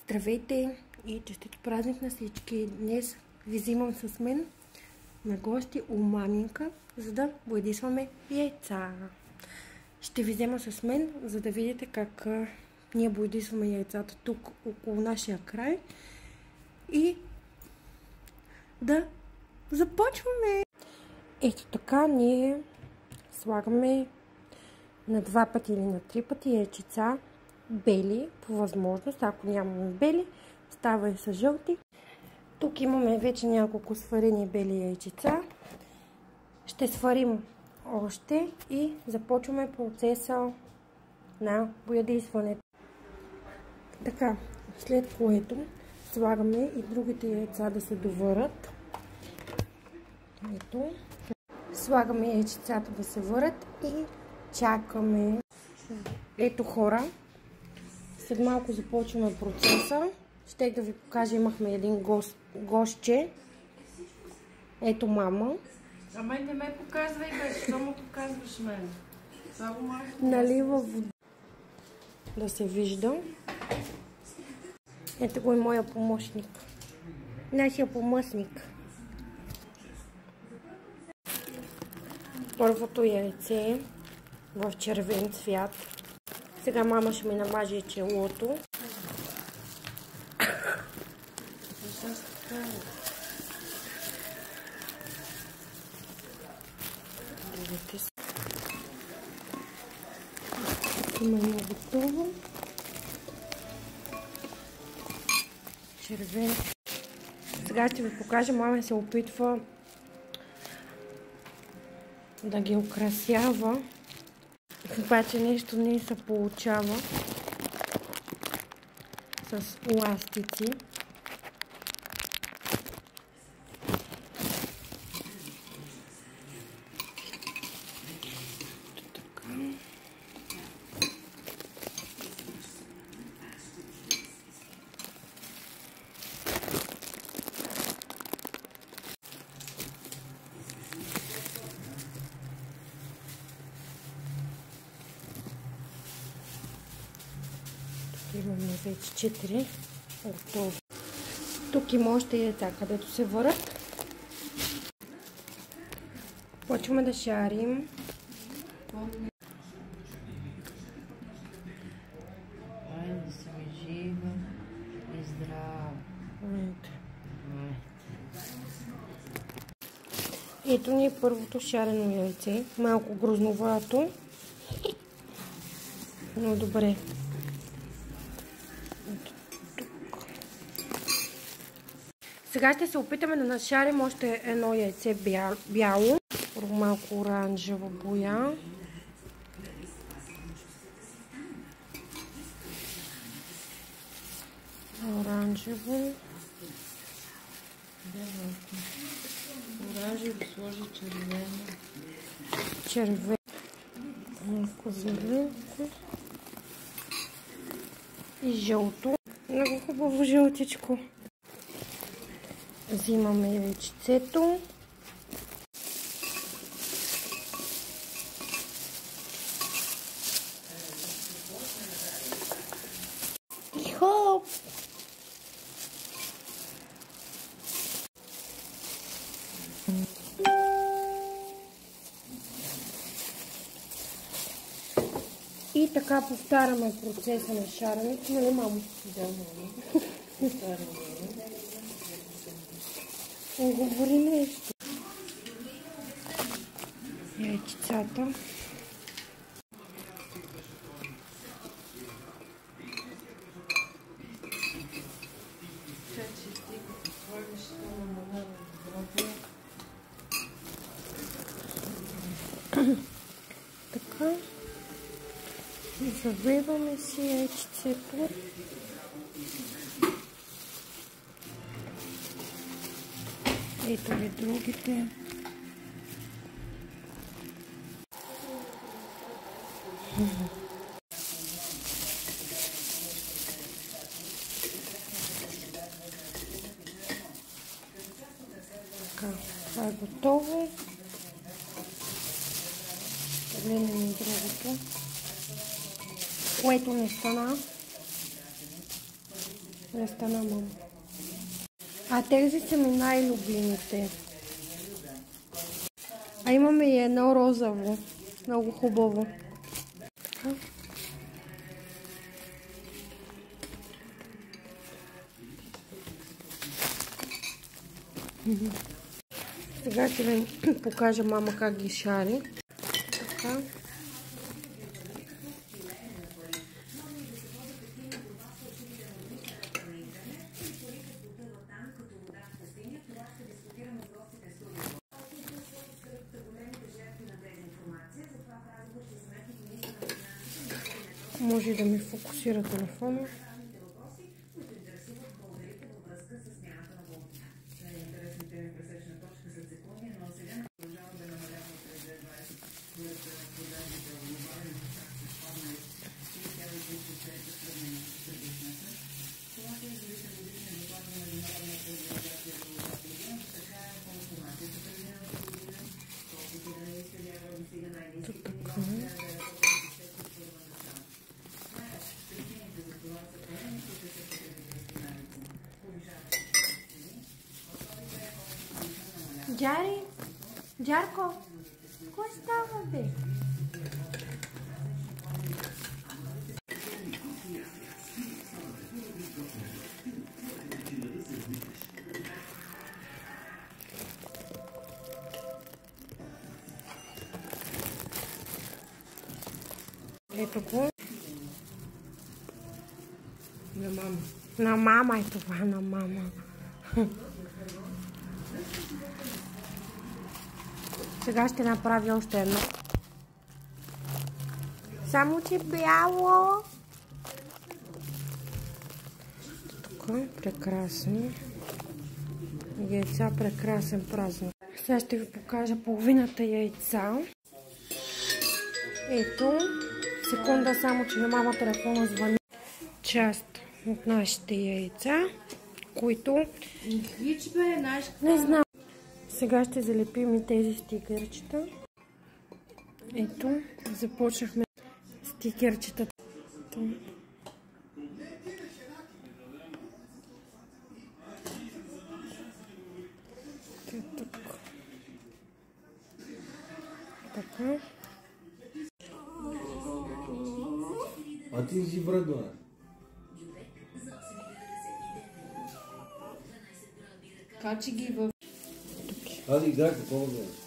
Здравейте и честит празник на всички! Днес ви взимам с мен на гости у маминка, за да боядисваме яйца. Ще ви взема с мен, за да видите как ние боядисваме яйцата тук около нашия край и да започваме! Ето така ние слагаме на 2 пъти или на 3 пъти яйчица, бели по възможност. Ако нямаме бели, става и с жълти. Тук имаме вече няколко сварени бели яйчица. Ще сварим още и започваме процеса на боядисването. Така, след което слагаме и другите яйца да се доварят. Ето. Слагаме яйчицата да се варят и чакаме. Ето хора, след малко започваме процеса. Ще да ви покажа, имахме един гостче. Ето мама. А мен не ме показвай, бе, що му показваш мен? Само малко. Налива вода да се вижда. Ето го е моя помощник. Нашия помощник. Първото яйце в червен цвят. Сега мама ще ми намаже челото. Имаме готово. Червен. Сега ще ви покажа, мама се опитва да ги украсява. Обаче нещо не се получава с ластици. Имаме вече 4 готови. Тук има още яйца, където се варят. Почваме да шарим. Айде се ми жива и здрава. Ето ни е първото шарено яйце. Малко грозновато, но добре. Сега ще се опитаме да нашарим още едно яйце бяло. Малко оранжева боя. Оранжево. Оранжево сложи червено. Червено. Малко зеленко. И жълто. Много хубаво жълтичко. Взимаме яйчицето. И хоп! И така повтаряме процеса на шаренето, нали мамо? Да, мамо. Говори нещо. Яйчицата. Така. Завиваме си яйчицето. Ето ви другите. Така, това е готово. Гледаме и другото, което не стана. Не стана мама. А тези са ми най-любимите. А имаме и едно розово. Много хубаво. Така. Сега ще ви покажа мама как ги шари. Така. Може да ми фокусира телефона. Джари? Джарко? Кой става, бе? Ето го. На мама. На мама е това, на мама. Сега ще направя още едно. Само че бяло. Така, прекрасно. Яйца, прекрасен празник. Сега ще ви покажа половината яйца. Ето. Секунда, само че на мама телефона звъни. Част от нашите яйца, които... Не знам. Сега ще залепим и тези стикерчета. Ето, започнахме стикерчетата. Така. А ти си врага. Качи ги в... Аз играх какво да